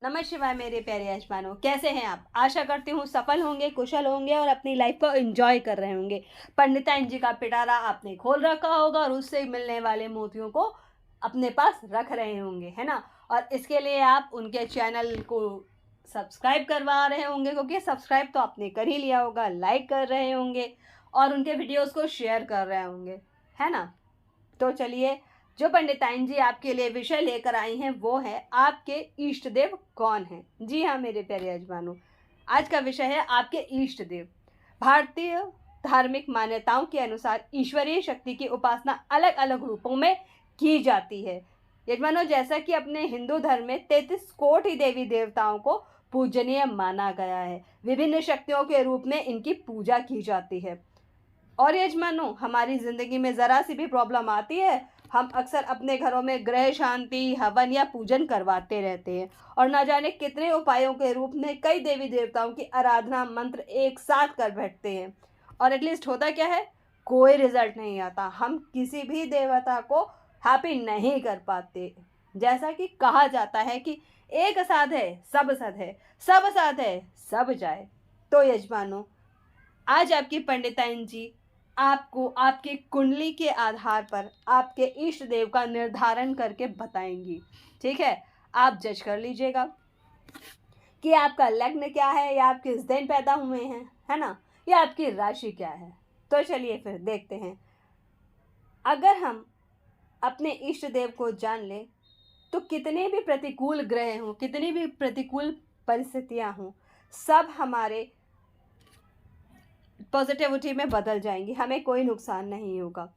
नमः शिवाय मेरे प्यारे यजमानों, कैसे हैं आप। आशा करती हूँ सफल होंगे, कुशल होंगे और अपनी लाइफ को एंजॉय कर रहे होंगे। पंडिताइन जी का पिटारा आपने खोल रखा होगा और उससे मिलने वाले मोतियों को अपने पास रख रहे होंगे, है ना। और इसके लिए आप उनके चैनल को सब्सक्राइब करवा रहे होंगे, क्योंकि सब्सक्राइब तो आपने कर ही लिया होगा, लाइक कर रहे होंगे और उनके वीडियोज़ को शेयर कर रहे होंगे, है ना। तो चलिए, जो पंडिताइन जी आपके लिए विषय लेकर आई हैं वो है आपके इष्ट देव कौन हैं। जी हाँ मेरे प्यारे यजमानों, आज का विषय है आपके इष्ट देव। भारतीय धार्मिक मान्यताओं के अनुसार ईश्वरीय शक्ति की उपासना अलग अलग रूपों में की जाती है। यजमानों, जैसा कि अपने हिंदू धर्म में 33 कोटि देवी देवताओं को पूजनीय माना गया है, विभिन्न शक्तियों के रूप में इनकी पूजा की जाती है। और यजमानों, हमारी ज़िंदगी में ज़रा सी भी प्रॉब्लम आती है, हम अक्सर अपने घरों में ग्रह शांति, हवन या पूजन करवाते रहते हैं और ना जाने कितने उपायों के रूप में कई देवी देवताओं की आराधना मंत्र एक साथ कर बैठते हैं। और एटलीस्ट होता क्या है, कोई रिजल्ट नहीं आता, हम किसी भी देवता को हैप्पी नहीं कर पाते। जैसा कि कहा जाता है कि एक साथ है सब सद है, सब साथ है सब जाए। तो यजमानों, आज आपकी पंडिताइन जी आपको आपकी कुंडली के आधार पर आपके इष्ट देव का निर्धारण करके बताएंगी। ठीक है, आप जज कर लीजिएगा कि आपका लग्न क्या है, या आप किस दिन पैदा हुए हैं, है ना, या आपकी राशि क्या है। तो चलिए फिर देखते हैं। अगर हम अपने इष्ट देव को जान लें तो कितने भी प्रतिकूल ग्रह हों, कितनी भी प्रतिकूल परिस्थितियां हों, सब हमारे पॉजिटिविटी में बदल जाएंगी, हमें कोई नुकसान नहीं होगा।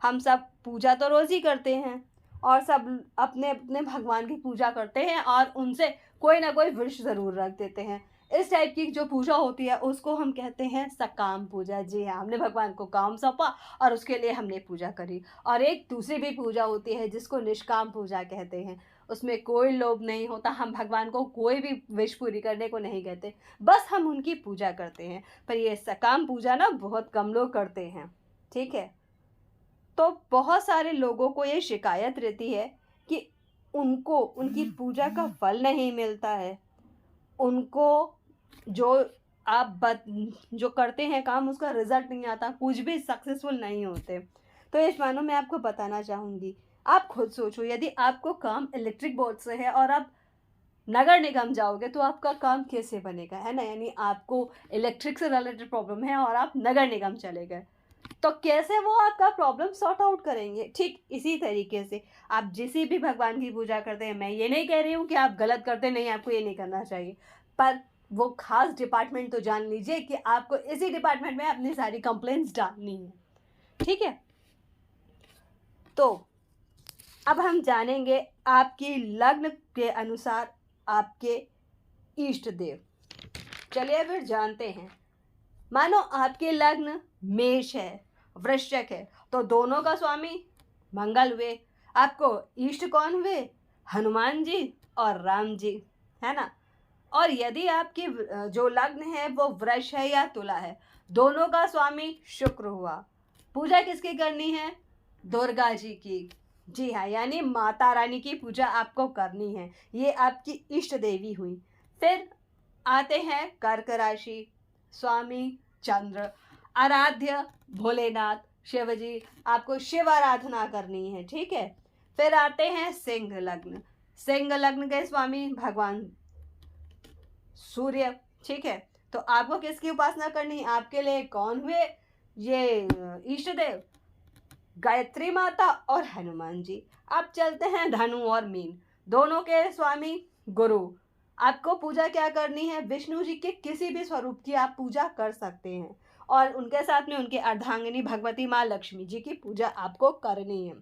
हम सब पूजा तो रोज़ ही करते हैं और सब अपने अपने भगवान की पूजा करते हैं और उनसे कोई ना कोई विश ज़रूर रख देते हैं। इस टाइप की जो पूजा होती है उसको हम कहते हैं सकाम पूजा। जी हाँ, हमने भगवान को काम सौंपा और उसके लिए हमने पूजा करी। और एक दूसरी भी पूजा होती है जिसको निष्काम पूजा कहते हैं, उसमें कोई लोभ नहीं होता, हम भगवान को कोई भी विश पूरी करने को नहीं कहते, बस हम उनकी पूजा करते हैं। पर ये सकाम पूजा ना बहुत कम लोग करते हैं। ठीक है, तो बहुत सारे लोगों को ये शिकायत रहती है कि उनको उनकी पूजा का फल नहीं मिलता है, उनको जो जो करते हैं काम उसका रिजल्ट नहीं आता, कुछ भी सक्सेसफुल नहीं होते। तो इस मानो मैं आपको बताना चाहूँगी, आप खुद सोचो, यदि आपको काम इलेक्ट्रिक बोर्ड से है और आप नगर निगम जाओगे तो आपका काम कैसे बनेगा, है ना। यानी आपको इलेक्ट्रिक से रिलेटेड प्रॉब्लम है और आप नगर निगम चले गए, तो कैसे वो आपका प्रॉब्लम सॉर्ट आउट करेंगे। ठीक इसी तरीके से आप जिस भी भगवान की पूजा करते हैं, मैं ये नहीं कह रही हूँ कि आप गलत करते नहीं, आपको ये नहीं करना चाहिए, पर वो खास डिपार्टमेंट तो जान लीजिए कि आपको इसी डिपार्टमेंट में अपनी सारी कंप्लेंट्स डालनी है। ठीक है, तो अब हम जानेंगे आपकी लग्न के अनुसार आपके इष्ट देव। चलिए फिर जानते हैं। मानो आपके लग्न मेष है, वृश्चिक है, तो दोनों का स्वामी मंगल हुए। आपको इष्ट कौन हुए, हनुमान जी और राम जी, है ना। और यदि आपकी जो लग्न है वो वृष है या तुला है, दोनों का स्वामी शुक्र हुआ। पूजा किसकी करनी है, दुर्गा जी की। जी हाँ, यानी माता रानी की पूजा आपको करनी है, ये आपकी इष्ट देवी हुई। फिर आते हैं कर्क राशि, स्वामी चंद्र, आराध्य भोलेनाथ शिव जी, आपको शिव आराधना करनी है। ठीक है, फिर आते हैं सिंह लग्न, सिंह लग्न के स्वामी भगवान सूर्य। ठीक है, तो आपको किसकी उपासना करनी है, आपके लिए कौन हुए ये इष्ट देव, गायत्री माता और हनुमान जी। अब चलते हैं धनु और मीन, दोनों के स्वामी गुरु। आपको पूजा क्या करनी है, विष्णु जी के किसी भी स्वरूप की आप पूजा कर सकते हैं और उनके साथ में उनकी अर्धांगिनी भगवती माँ लक्ष्मी जी की पूजा आपको करनी है।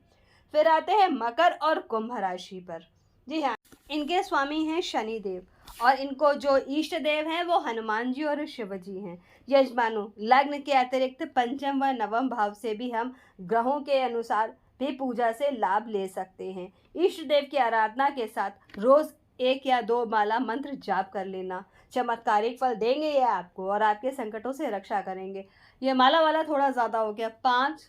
फिर आते हैं मकर और कुंभ राशि पर। जी हाँ, इनके स्वामी हैं शनि देव और इनको जो इष्ट देव हैं वो हनुमान जी और शिव जी हैं। यजमानो, लग्न के अतिरिक्त पंचम व नवम भाव से भी हम ग्रहों के अनुसार भी पूजा से लाभ ले सकते हैं। इष्ट देव की आराधना के साथ रोज 1 या 2 माला मंत्र जाप कर लेना, चमत्कारिक फल देंगे ये आपको और आपके संकटों से रक्षा करेंगे। ये माला वाला थोड़ा ज़्यादा हो गया, 5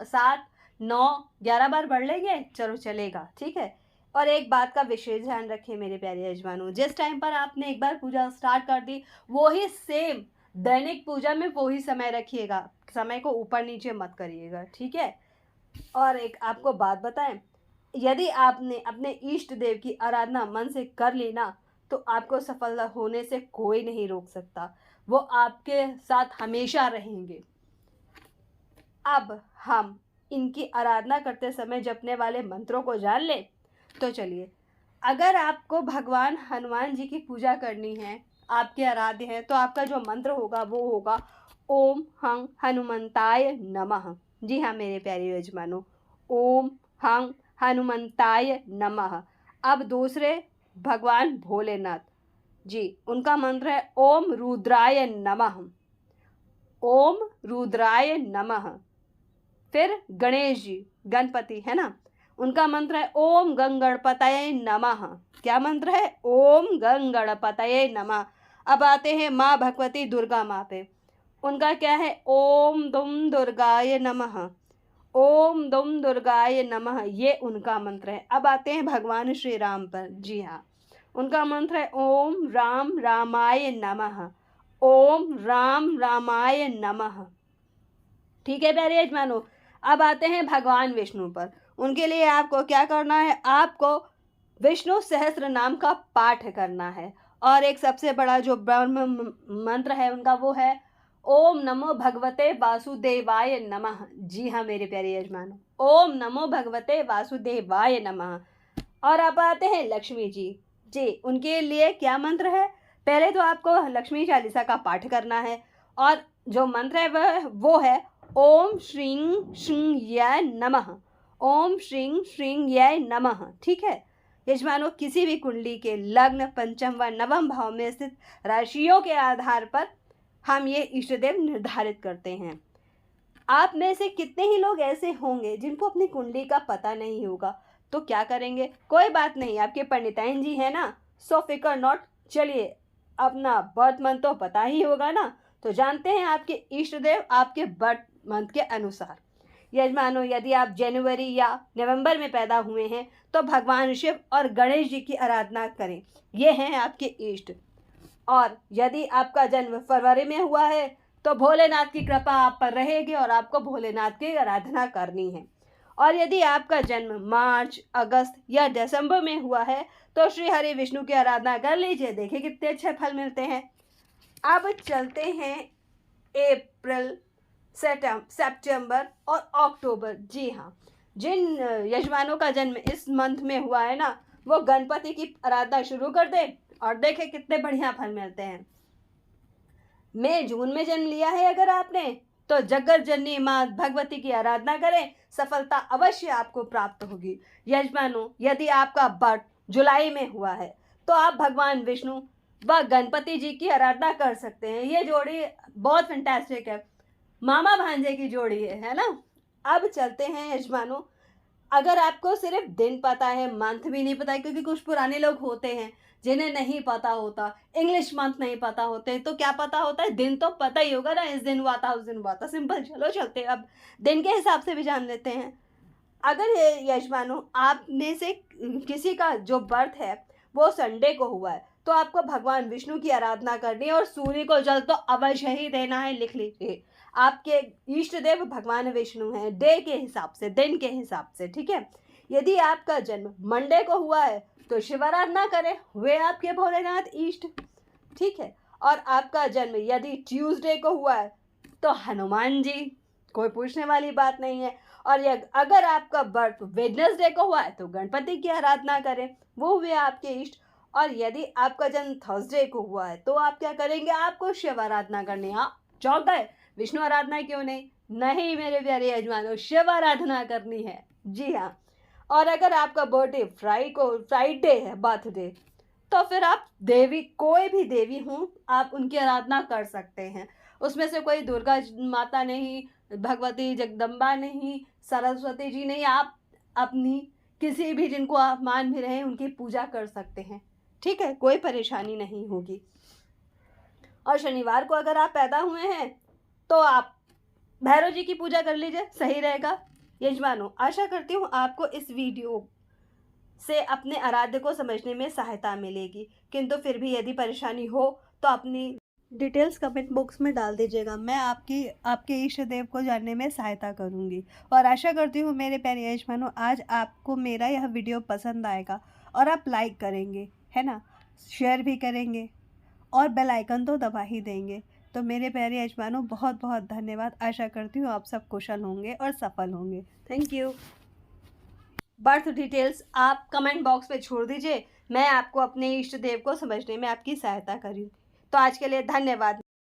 7 9 11 बार पढ़ लेंगे, चलो चलेगा। ठीक है, और एक बात का विशेष ध्यान रखें मेरे प्यारे यजमानों, जिस टाइम पर आपने एक बार पूजा स्टार्ट कर दी, वो ही सेम दैनिक पूजा में वो ही समय रखिएगा, समय को ऊपर नीचे मत करिएगा, ठीक है। और एक आपको बात बताएं, यदि आपने अपने इष्ट देव की आराधना मन से कर ली ना, तो आपको सफल होने से कोई नहीं रोक सकता, वो आपके साथ हमेशा रहेंगे। अब हम इनकी आराधना करते समय जपने वाले मंत्रों को जान लें। तो चलिए, अगर आपको भगवान हनुमान जी की पूजा करनी है, आपके आराध्य हैं, तो आपका जो मंत्र होगा वो होगा ओम हं हनुमंताय नमः। जी हाँ मेरे प्यारे यजमानों, ओम हं हनुमंताय नमः। अब दूसरे भगवान भोलेनाथ जी, उनका मंत्र है ओम रुद्राय नमः, ओम रुद्राय नमः। फिर गणेश जी, गणपति है ना, उनका मंत्र है ओम गंगणपतये नमः। क्या मंत्र है? ओम गंगणपतये नमः। अब आते हैं माँ भगवती दुर्गा माँ पे, उनका क्या है? ओम दुम दुर्गाय नमः, ओम दुम दुर्गाय नमः, ये उनका मंत्र है। अब आते हैं भगवान श्री राम पर। जी हाँ, उनका मंत्र है ओम राम रामाय नमः, ओम राम रामाय नमः। ठीक है प्यारे यजमानों, अब आते हैं भगवान विष्णु पर। उनके लिए आपको क्या करना है? आपको विष्णु सहस्त्र नाम का पाठ करना है। और एक सबसे बड़ा जो ब्रह्म मंत्र है उनका, वो है ओम नमो भगवते वासुदेवाय नमः। जी हाँ मेरे प्यारे यजमानों, ओम नमो भगवते वासुदेवाय नमः। और अब आते हैं लक्ष्मी जी। जी, उनके लिए क्या मंत्र है? पहले तो आपको लक्ष्मी चालीसा का पाठ करना है, और जो मंत्र है वो है ओम श्रीं श्रींय नमः, ओम श्रीं श्रींय नमः। ठीक है यजमानों, किसी भी कुंडली के लग्न, पंचम व नवम भाव में स्थित राशियों के आधार पर हम ये इष्ट देव निर्धारित करते हैं। आप में से कितने ही लोग ऐसे होंगे जिनको अपनी कुंडली का पता नहीं होगा, तो क्या करेंगे? कोई बात नहीं, आपके पंडिताइन जी है ना, सो फिकर नॉट। चलिए, अपना बर्थ मंथ तो पता ही होगा ना, तो जानते हैं आपके इष्ट देव आपके बर्थ मंथ के अनुसार। यजमानों, यदि आप जनवरी या नवंबर में पैदा हुए हैं तो भगवान शिव और गणेश जी की आराधना करें, ये हैं आपके इष्ट। और यदि आपका जन्म फरवरी में हुआ है तो भोलेनाथ की कृपा आप पर रहेगी और आपको भोलेनाथ की आराधना करनी है। और यदि आपका जन्म मार्च, अगस्त या दिसंबर में हुआ है तो श्री हरि विष्णु की आराधना कर लीजिए, देखिए कितने अच्छे फल मिलते हैं। अब चलते हैं अप्रैल, सितंबर और अक्टूबर। जी हाँ, जिन यजमानों का जन्म इस मंथ में हुआ है ना, वो गणपति की आराधना शुरू कर दे और देखे कितने बढ़िया फल मिलते हैं। मई जून में जन्म लिया है अगर आपने, तो जगत जननी माँ भगवती की आराधना करें, सफलता अवश्य आपको प्राप्त होगी। यजमानों, यदि आपका बर्थ जुलाई में हुआ है तो आप भगवान विष्णु व गणपति जी की आराधना कर सकते हैं। ये जोड़ी बहुत फैंटास्टिक है, मामा भांजे की जोड़ी है ना। अब चलते हैं यजमानों, अगर आपको सिर्फ दिन पता है, मंथ भी नहीं पता है, क्योंकि कुछ पुराने लोग होते हैं जिन्हें नहीं पता होता, इंग्लिश मंथ नहीं पता होते, तो क्या पता होता है? दिन तो पता ही होगा ना, इस दिन हुआ था, उस दिन हुआ था, सिंपल। चलो चलते, अब दिन के हिसाब से भी जान लेते हैं। अगर यजमानों आप में से किसी का जो बर्थ है वो संडे को हुआ है, तो आपको भगवान विष्णु की आराधना करनी है और सूर्य को जल तो अवश्य ही देना है। लिख लीजिए, आपके इष्ट देव भगवान विष्णु हैं, डे के हिसाब से, दिन के हिसाब से। ठीक है, यदि आपका जन्म मंडे को हुआ है तो शिव आराधना करें, हुए आपके भोलेनाथ इष्ट। ठीक है, और आपका जन्म यदि ट्यूसडे को हुआ है तो हनुमान जी, कोई पूछने वाली बात नहीं है। और अगर आपका बर्थ वेडनेसडे को हुआ है तो गणपति की आराधना करें, वो हुए आपके इष्ट। और यदि आपका जन्म थर्सडे को हुआ है तो आप क्या करेंगे? आपको शिव आराधना करनी है। आप चौंक गए, विष्णु आराधना क्यों नहीं? नहीं मेरे प्यारे यजमानों, शिव आराधना करनी है। जी हाँ, और अगर आपका बर्थडे फ्राइडे है, बर्थडे, तो फिर आप देवी, कोई भी देवी हों, आप उनकी आराधना कर सकते हैं। उसमें से कोई दुर्गा माता नहीं, भगवती जगदम्बा नहीं, सरस्वती जी नहीं, आप अपनी किसी भी जिनको आप मान भी रहे हैं उनकी पूजा कर सकते हैं। ठीक है, कोई परेशानी नहीं होगी। और शनिवार को अगर आप पैदा हुए हैं तो आप भैरव जी की पूजा कर लीजिए, सही रहेगा। यजमानों, आशा करती हूँ आपको इस वीडियो से अपने आराध्य को समझने में सहायता मिलेगी। किंतु फिर भी यदि परेशानी हो तो अपनी डिटेल्स कमेंट बॉक्स में डाल दीजिएगा। मैं आपके इष्ट देव को जानने में सहायता करूंगी। और आशा करती हूँ मेरे प्यारे यजमानों, आज आपको मेरा यह वीडियो पसंद आएगा और आप लाइक करेंगे, है ना, शेयर भी करेंगे और बेल आइकन तो दबा ही देंगे। तो मेरे प्यारे यजमानों, बहुत बहुत धन्यवाद। आशा करती हूँ आप सब कुशल होंगे और सफल होंगे। Thank you. बर्थ डिटेल्स आप कमेंट बॉक्स में छोड़ दीजिए, मैं आपको अपने इष्ट देव को समझने में आपकी सहायता करूँ। तो आज के लिए धन्यवाद।